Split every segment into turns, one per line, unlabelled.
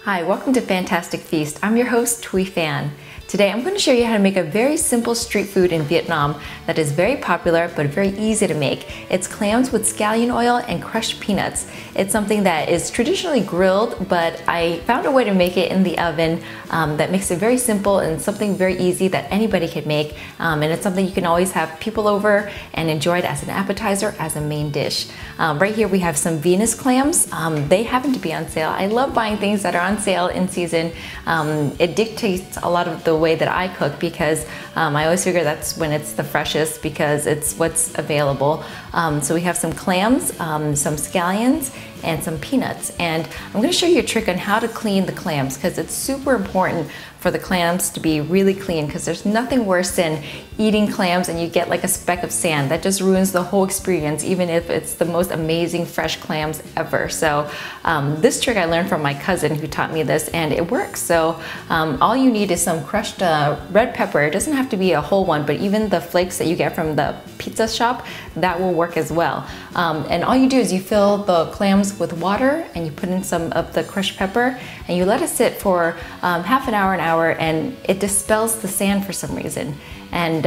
Hi, welcome to Phantastic Feast. I'm your host, Thuy Phan. Today I'm going to show you how to make a very simple street food in Vietnam that is very popular but very easy to make. It's clams with scallion oil and crushed peanuts. It's something that is traditionally grilled, but I found a way to make it in the oven that makes it very simple and something very easy that anybody can make. And it's something you can always have people over and enjoy it as an appetizer, as a main dish. Right here we have some Venus clams. They happen to be on sale. I love buying things that are on sale in season. It dictates a lot of the way that I cook because I always figure that's when it's the freshest because it's what's available. So we have some clams, some scallions, and some peanuts. And I'm going to show you a trick on how to clean the clams because it's super important for the clams to be really clean because there's nothing worse than eating clams and you get like a speck of sand. That just ruins the whole experience, even if it's the most amazing fresh clams ever. So this trick I learned from my cousin who taught me this and it works. So all you need is some crushed red pepper. It doesn't have to be a whole one, but even the flakes that you get from the pizza shop, that will work as well. And all you do is you fill the clams with water and you put in some of the crushed pepper and you let it sit for half an hour, and it dispels the sand for some reason. And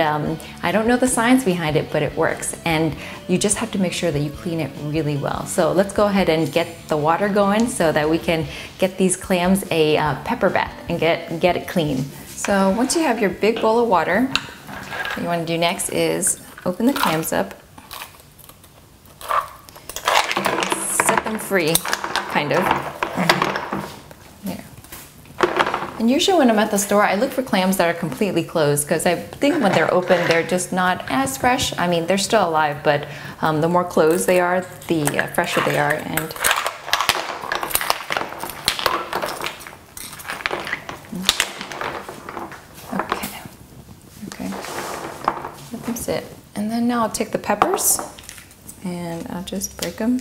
I don't know the science behind it, but it works. And you just have to make sure that you clean it really well. So let's go ahead and get the water going so that we can get these clams a pepper bath and get it clean. So once you have your big bowl of water, what you want to do next is open the clams up, set them free, kind of. There. And usually when I'm at the store, I look for clams that are completely closed because I think when they're open, they're just not as fresh. I mean, they're still alive, but the more closed they are, the fresher they are. And okay, let them sit. And then now I'll take the peppers and I'll just break them.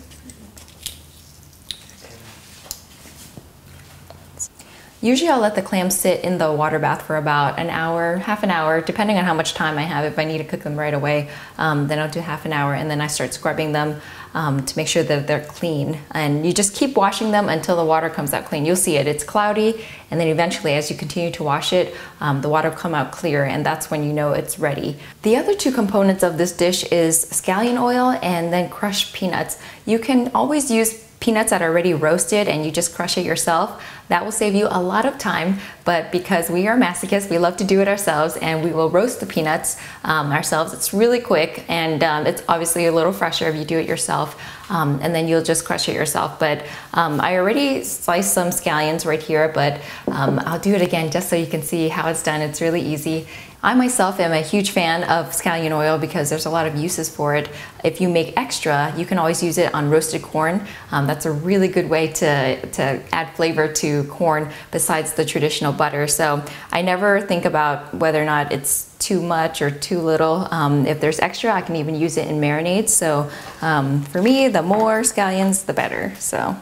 Usually I'll let the clams sit in the water bath for about an hour, half an hour, depending on how much time I have. If I need to cook them right away, then I'll do half an hour and then I start scrubbing them to make sure that they're clean. And you just keep washing them until the water comes out clean. You'll see it, it's cloudy, and then eventually as you continue to wash it, the water will come out clear, and that's when you know it's ready. The other two components of this dish is scallion oil and then crushed peanuts. You can always use peanuts that are already roasted and you just crush it yourself. That will save you a lot of time, but because we are masochists, we love to do it ourselves and we will roast the peanuts ourselves. It's really quick and it's obviously a little fresher if you do it yourself, and then you'll just crush it yourself. But I already sliced some scallions right here, but I'll do it again just so you can see how it's done. It's really easy. I myself am a huge fan of scallion oil because there's a lot of uses for it. If you make extra, you can always use it on roasted corn. That's a really good way to add flavor to corn besides the traditional butter. So I never think about whether or not it's too much or too little. If there's extra, I can even use it in marinades. So for me, the more scallions, the better. So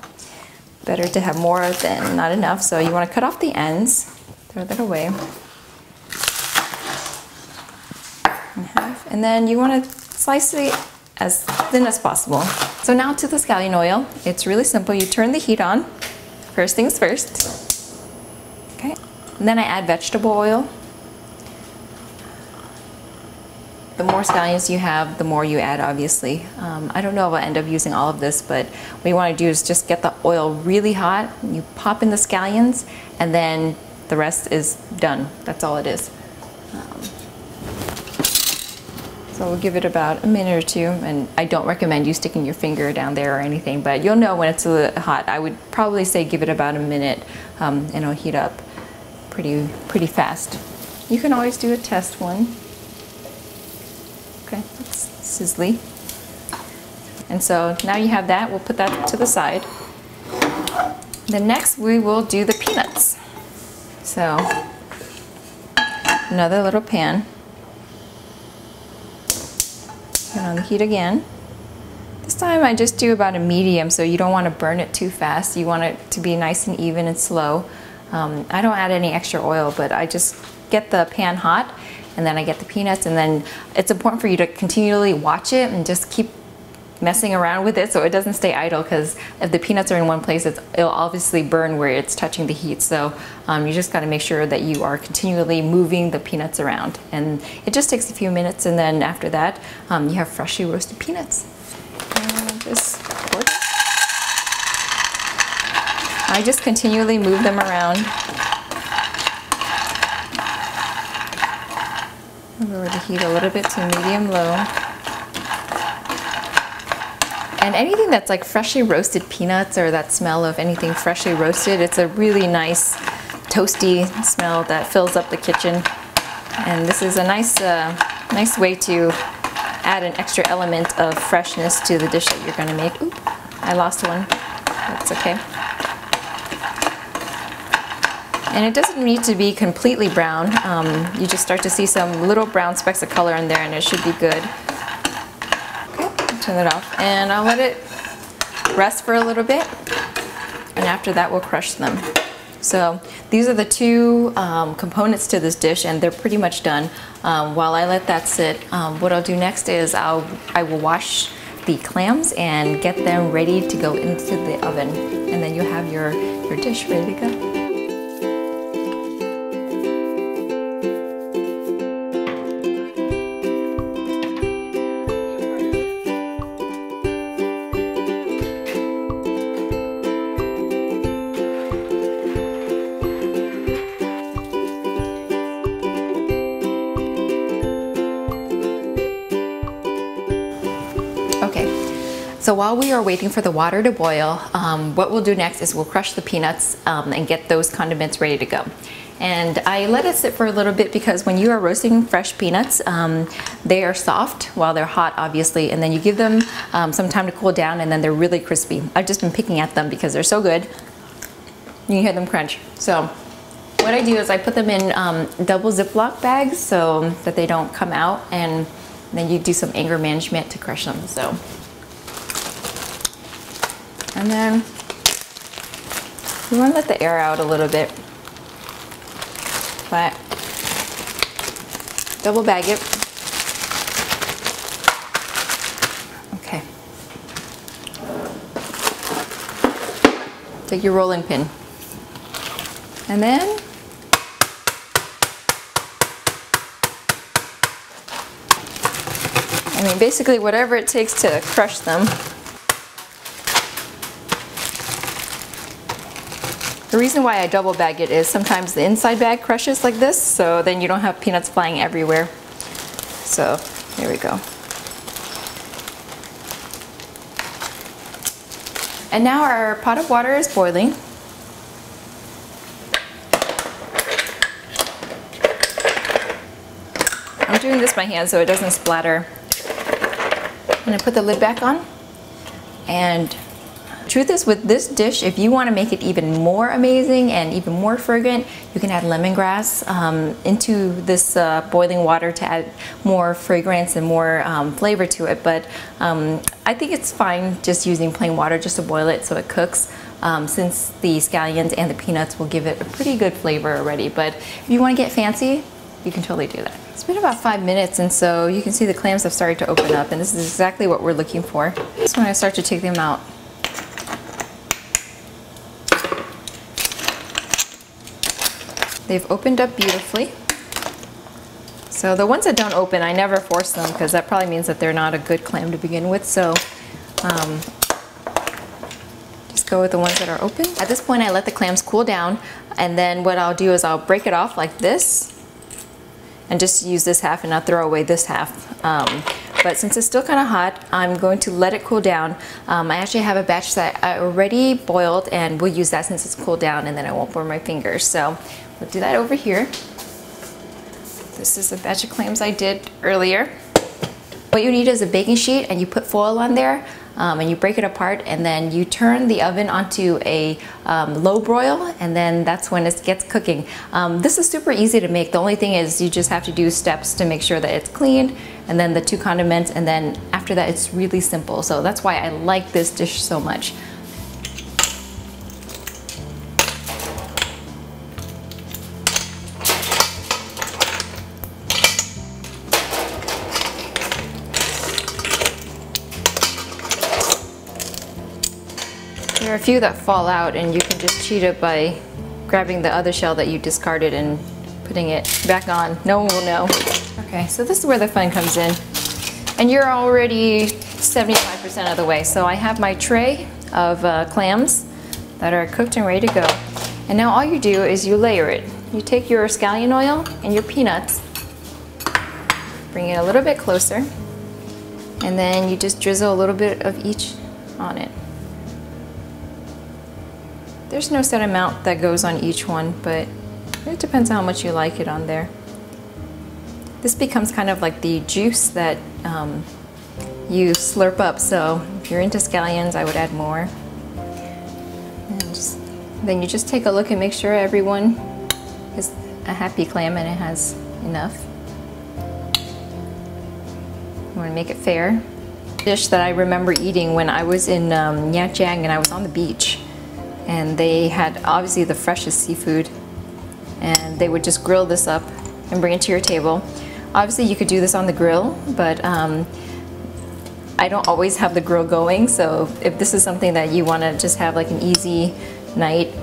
better to have more than not enough. So you want to cut off the ends, throw that away. And then you want to slice it as thin as possible. So now to the scallion oil. It's really simple. You turn the heat on. First things first. Okay. And then I add vegetable oil. The more scallions you have, the more you add, obviously. I don't know if I'll end up using all of this, but what you want to do is just get the oil really hot. You pop in the scallions, and then the rest is done. That's all it is. So we'll give it about a minute or two, and I don't recommend you sticking your finger down there or anything, but you'll know when it's a little hot. I would probably say give it about a minute and it'll heat up pretty fast. You can always do a test one. Okay, it's sizzly. And so now you have that, we'll put that to the side. Then next we will do the peanuts. So another little pan. Turn on the heat again. This time I just do about a medium, so you don't want to burn it too fast. You want it to be nice and even and slow. I don't add any extra oil, but I just get the pan hot and then I get the peanuts, and then it's important for you to continually watch it and just keep messing around with it so it doesn't stay idle, because if the peanuts are in one place, it'll obviously burn where it's touching the heat. So you just got to make sure that you are continually moving the peanuts around, and it just takes a few minutes, and then after that you have freshly roasted peanuts. I just continually move them around. Lower the heat a little bit to medium-low. And anything that's like freshly roasted peanuts, or that smell of anything freshly roasted, it's a really nice toasty smell that fills up the kitchen. And this is a nice way to add an extra element of freshness to the dish that you're going to make. Oop, I lost one. That's okay. And it doesn't need to be completely brown. You just start to see some little brown specks of color in there, and it should be good. Turn it off, and I'll let it rest for a little bit, and after that we'll crush them. So these are the two components to this dish, and they're pretty much done. While I let that sit, what I'll do next is I will wash the clams and get them ready to go into the oven, and then you have your dish ready to go. Okay, so while we are waiting for the water to boil, what we'll do next is we'll crush the peanuts and get those condiments ready to go. And I let it sit for a little bit because when you are roasting fresh peanuts, they are soft while they're hot, obviously, and then you give them some time to cool down, and then they're really crispy. I've just been picking at them because they're so good. You can hear them crunch. So what I do is I put them in double Ziploc bags so that they don't come out, and then you do some anger management to crush them. So, and then you want to let the air out a little bit, but double bag it. Okay. Take your rolling pin, and then basically whatever it takes to crush them. The reason why I double bag it is sometimes the inside bag crushes like this, so then you don't have peanuts flying everywhere. So here we go. And now our pot of water is boiling. I'm doing this by hand so it doesn't splatter. I'm gonna put the lid back on, and truth is, with this dish, if you want to make it even more amazing and even more fragrant, you can add lemongrass into this boiling water to add more fragrance and more flavor to it. But I think it's fine just using plain water just to boil it so it cooks, since the scallions and the peanuts will give it a pretty good flavor already. But if you want to get fancy, you can totally do that. It's been about 5 minutes, and so you can see the clams have started to open up, and this is exactly what we're looking for. So when I start to take them out, they've opened up beautifully. So the ones that don't open, I never force them, because that probably means that they're not a good clam to begin with. So just go with the ones that are open. At this point, I let the clams cool down, and then what I'll do is I'll break it off like this, and just use this half and not throw away this half. But since it's still kind of hot, I'm going to let it cool down. I actually have a batch that I already boiled, and we'll use that since it's cooled down, and then I won't burn my fingers. So we'll do that over here. This is a batch of clams I did earlier. What you need is a baking sheet, and you put foil on there, and you break it apart, and then you turn the oven onto a low broil, and then that's when it gets cooking. This is super easy to make. The only thing is you just have to do steps to make sure that it's cleaned, and then the 2 condiments, and then after that it's really simple. So that's why I like this dish so much. There are a few that fall out, and you can just cheat it by grabbing the other shell that you discarded and putting it back on. No one will know. Okay, so this is where the fun comes in. And you're already 75% of the way. So I have my tray of clams that are cooked and ready to go. And now all you do is you layer it. You take your scallion oil and your peanuts, bring it a little bit closer, and then you just drizzle a little bit of each on it. There's no set amount that goes on each one, but it depends on how much you like it on there. This becomes kind of like the juice that you slurp up, so if you're into scallions, I would add more. And then you just take a look and make sure everyone is a happy clam and it has enough. You want to make it fair. Dish that I remember eating when I was in Nha Trang and I was on the beach, and they had obviously the freshest seafood, and they would just grill this up and bring it to your table. Obviously you could do this on the grill, but I don't always have the grill going, so if this is something that you want to just have like an easy night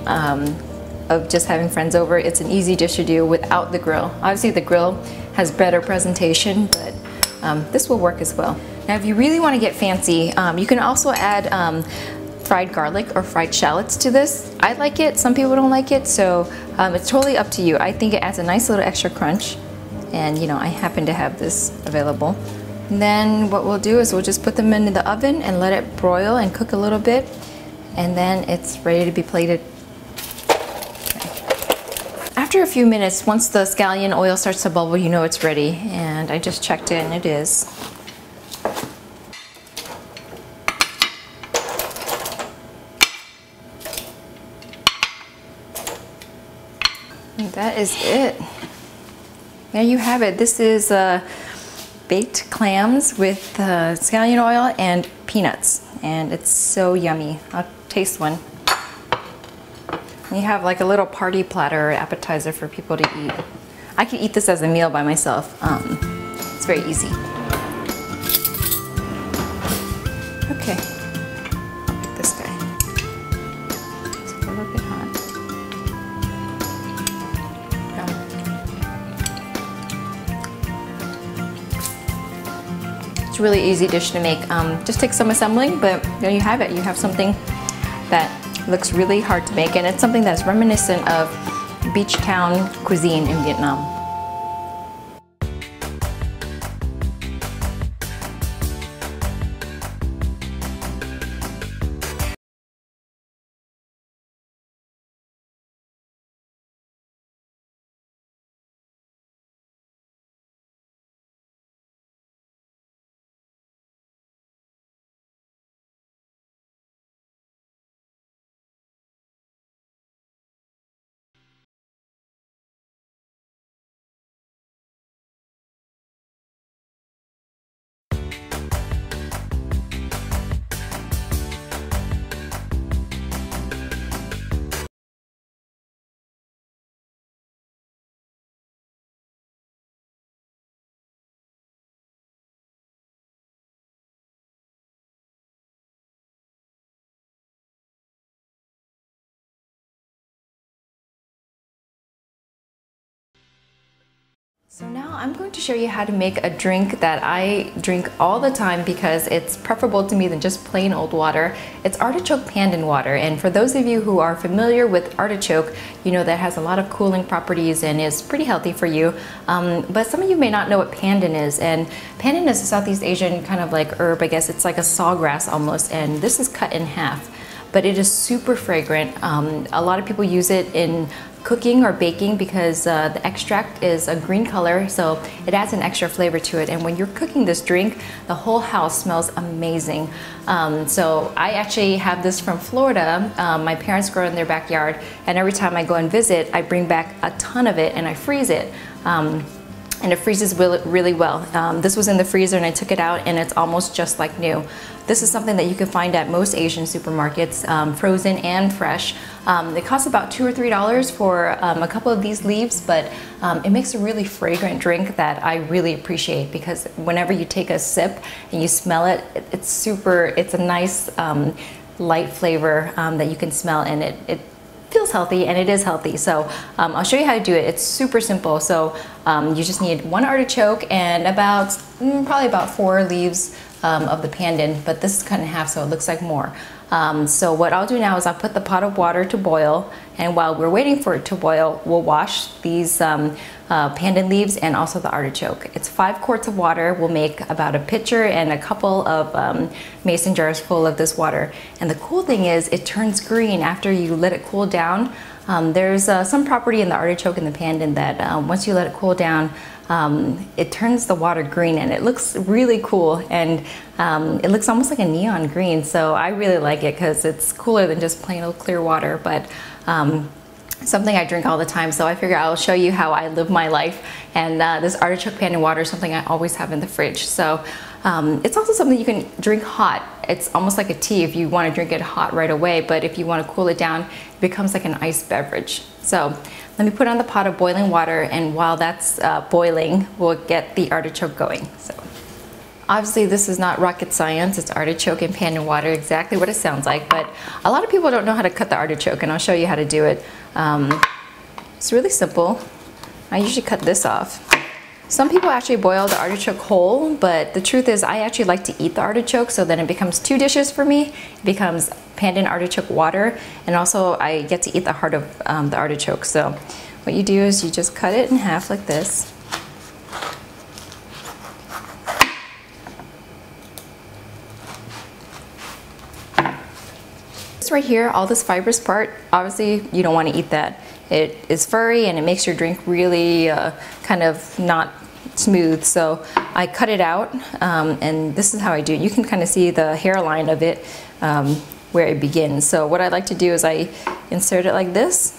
of just having friends over, it's an easy dish to do without the grill. Obviously the grill has better presentation, but this will work as well. Now if you really want to get fancy, you can also add fried garlic or fried shallots to this. I like it, some people don't like it, so it's totally up to you. I think it adds a nice little extra crunch, and you know, I happen to have this available. And then what we'll do is we'll just put them in the oven and let it broil and cook a little bit, and then it's ready to be plated. After a few minutes, once the scallion oil starts to bubble, you know it's ready, and I just checked it and it is. And that is it. There you have it. This is baked clams with scallion oil and peanuts, and it's so yummy. I'll taste one. And you have like a little party platter or appetizer for people to eat. I could eat this as a meal by myself. It's very easy. Okay, I'll pick this guy. It's a little bit hot. It's a really easy dish to make. Just take some assembling, but there you have it. You have something that looks really hard to make, and it's something that's reminiscent of beach town cuisine in Vietnam. So now I'm going to show you how to make a drink that I drink all the time because it's preferable to me than just plain old water. It's artichoke pandan water, and for those of you who are familiar with artichoke, you know that has a lot of cooling properties and is pretty healthy for you. But some of you may not know what pandan is, and pandan is a Southeast Asian kind of like herb, I guess. It's like a sawgrass almost, and this is cut in half. But it is super fragrant. A lot of people use it in cooking or baking because the extract is a green color, so it adds an extra flavor to it. And when you're cooking this drink, the whole house smells amazing. So I actually have this from Florida. My parents grow in their backyard, and every time I go and visit, I bring back a ton of it and I freeze it. And it freezes really well. This was in the freezer and I took it out and it's almost just like new. This is something that you can find at most Asian supermarkets, frozen and fresh. It costs about $2 or $3 for a couple of these leaves, but it makes a really fragrant drink that I really appreciate because whenever you take a sip and you smell it, it's a nice light flavor that you can smell, and it feels healthy, and it is healthy. So I'll show you how to do it. It's super simple. So you just need 1 artichoke and probably about 4 leaves of the pandan, but this is cut in half so it looks like more. So what I'll do now is I'll put the pot of water to boil, and while we're waiting for it to boil, we'll wash these pandan leaves and also the artichoke. It's 5 quarts of water. We'll make about a pitcher and a couple of mason jars full of this water. And the cool thing is it turns green after you let it cool down. There's some property in the artichoke and the pandan that once you let it cool down, it turns the water green, and it looks really cool, and it looks almost like a neon green. So I really like it because it's cooler than just plain old clear water, but something I drink all the time. So I figure I'll show you how I live my life, and this artichoke pandan water is something I always have in the fridge. So it's also something you can drink hot. It's almost like a tea if you want to drink it hot right away, but if you want to cool it down, it becomes like an iced beverage. So let me put on the pot of boiling water, and while that's boiling, we'll get the artichoke going. So obviously this is not rocket science. It's artichoke and pandan water, exactly what it sounds like, but a lot of people don't know how to cut the artichoke, and I'll show you how to do it. It's really simple. I usually cut this off. Some people actually boil the artichoke whole, but the truth is I actually like to eat the artichoke, so then it becomes 2 dishes for me. It becomes pandan artichoke water, and also I get to eat the heart of the artichoke. So what you do is you just cut it in half like this. This right here, all this fibrous part, obviously you don't want to eat that. It is furry and it makes your drink really kind of not smooth. So I cut it out, and this is how I do it. You can kind of see the hairline of it where it begins. So what I like to do is I insert it like this.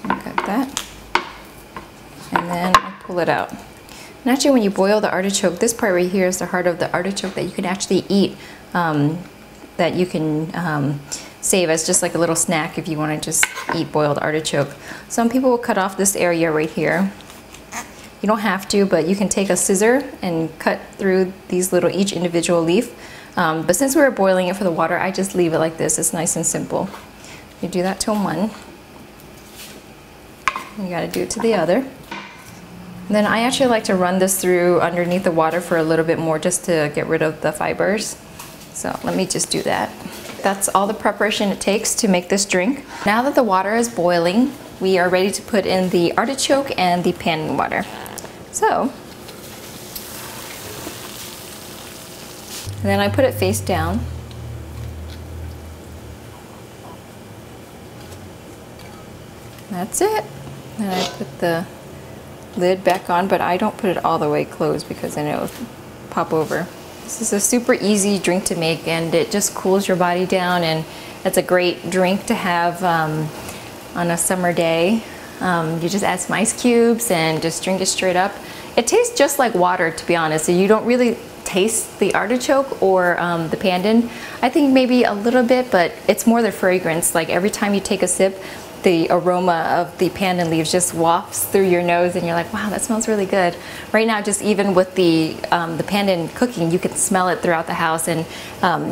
Got that. And then I pull it out. And actually when you boil the artichoke, this part right here is the heart of the artichoke that you can actually eat, that you can save as just like a little snack if you want to just eat boiled artichoke. Some people will cut off this area right here. You don't have to, but you can take a scissor and cut through these little, each individual leaf. But since we're boiling it for the water, I just leave it like this. It's nice and simple. You do that to one. You gotta do it to the other. And then I actually like to run this through underneath the water for a little bit more just to get rid of the fibers. So let me just do that. That's all the preparation it takes to make this drink. Now that the water is boiling, we are ready to put in the artichoke and the pandan water. So, and then I put it face down. That's it. And I put the lid back on, but I don't put it all the way closed because then it'll pop over. This is a super easy drink to make, and it just cools your body down, and it's a great drink to have on a summer day. You just add some ice cubes and just drink it straight up. It tastes just like water, to be honest, so you don't really taste the artichoke or the pandan. I think maybe a little bit, but it's more the fragrance. Like every time you take a sip, the aroma of the pandan leaves just wafts through your nose, and you're like, wow, that smells really good. Right now, just even with the pandan cooking, you can smell it throughout the house, and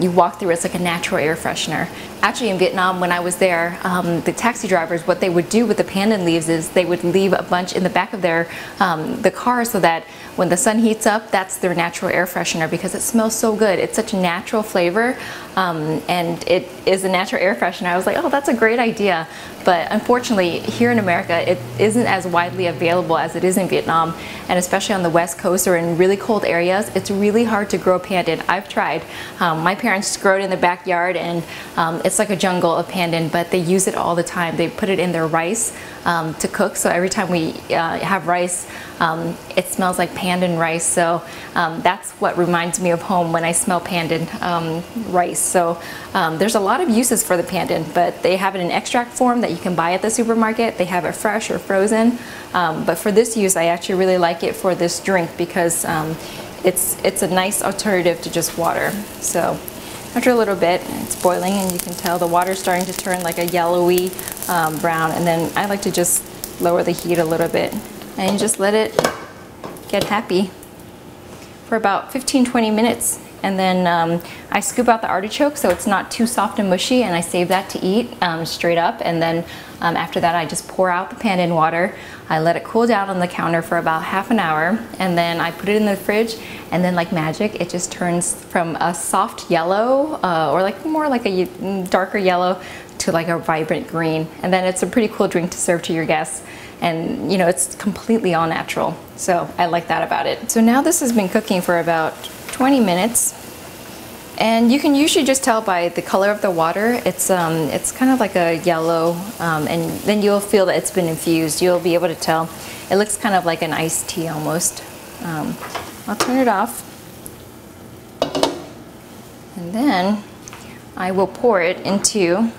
you walk through, it's like a natural air freshener. Actually, in Vietnam, when I was there, the taxi drivers, what they would do with the pandan leaves is they would leave a bunch in the back of their the car, so that when the sun heats up, that's their natural air freshener, because it smells so good. It's such a natural flavor, and it is a natural air freshener. I was like, oh, that's a great idea. But unfortunately, here in America, it isn't as widely available as it is in Vietnam, and especially on the West Coast or in really cold areas, it's really hard to grow pandan. I've tried. My parents grow it in the backyard, and it's like a jungle of pandan, but they use it all the time. They put it in their rice to cook, so every time we have rice, it smells like pandan rice. So that's what reminds me of home when I smell pandan rice. So there's a lot of uses for the pandan, but they have it in extract form that you can buy at the supermarket. They have it fresh or frozen, but for this use, I actually really like it for this drink because it's a nice alternative to just water. So after a little bit, it's boiling, and you can tell the water's starting to turn like a yellowy brown, and then I like to just lower the heat a little bit and just let it get happy for about 15-20 minutes, and then I scoop out the artichoke so it's not too soft and mushy, and I save that to eat straight up. And then after that, I just pour out the pandan water. I let it cool down on the counter for about half an hour, and then I put it in the fridge, and then like magic, it just turns from a soft yellow or like more like a darker yellow to like a vibrant green. And then it's a pretty cool drink to serve to your guests. And you know, it's completely all natural. So I like that about it. So now this has been cooking for about 20 minutes. And you can usually just tell by the color of the water. It's kind of like a yellow, and then you'll feel that it's been infused. You'll be able to tell. It looks kind of like an iced tea almost. I'll turn it off. And then I will pour it into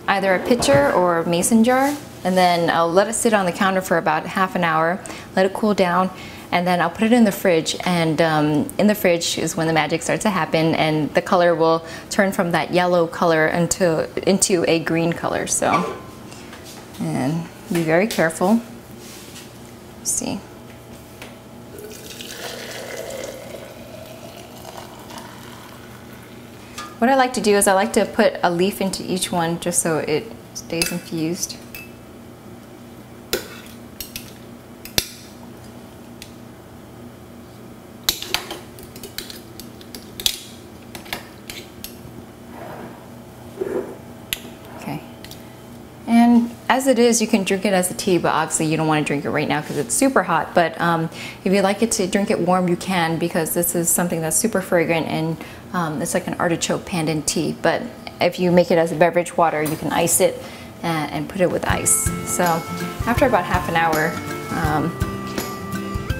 either a pitcher or a mason jar. And then I'll let it sit on the counter for about half an hour, let it cool down, and then I'll put it in the fridge. And in the fridge is when the magic starts to happen, and the color will turn from that yellow color into a green color. So, and be very careful. Let's see. What I like to do is I like to put a leaf into each one just so it stays infused. And as it is, you can drink it as a tea, but obviously you don't want to drink it right now because it's super hot. But if you like it to drink it warm, you can, because this is something that's super fragrant, and it's like an artichoke pandan tea. But if you make it as a beverage water, you can ice it and put it with ice. So after about half an hour,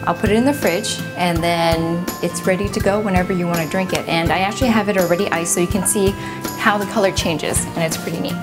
I'll put it in the fridge, and then it's ready to go whenever you want to drink it. And I actually have it already iced, so you can see how the color changes, and it's pretty neat.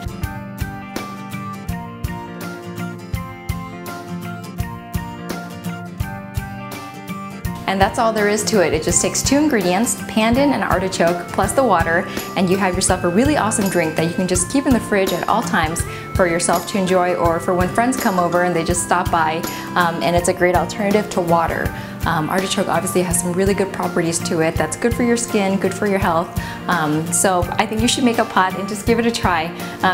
And that's all there is to it. It just takes 2 ingredients, pandan and artichoke, plus the water, and you have yourself a really awesome drink that you can just keep in the fridge at all times for yourself to enjoy, or for when friends come over and they just stop by, and it's a great alternative to water. Artichoke obviously has some really good properties to it that's good for your skin, good for your health. So I think you should make a pot and just give it a try.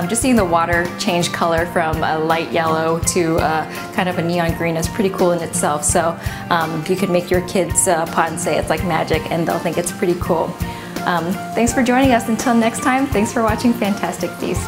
Just seeing the water change color from a light yellow to kind of a neon green is pretty cool in itself. So you could make your kids pot and say it's like magic, and they'll think it's pretty cool. Thanks for joining us. Until next time, thanks for watching Phantastic Feast.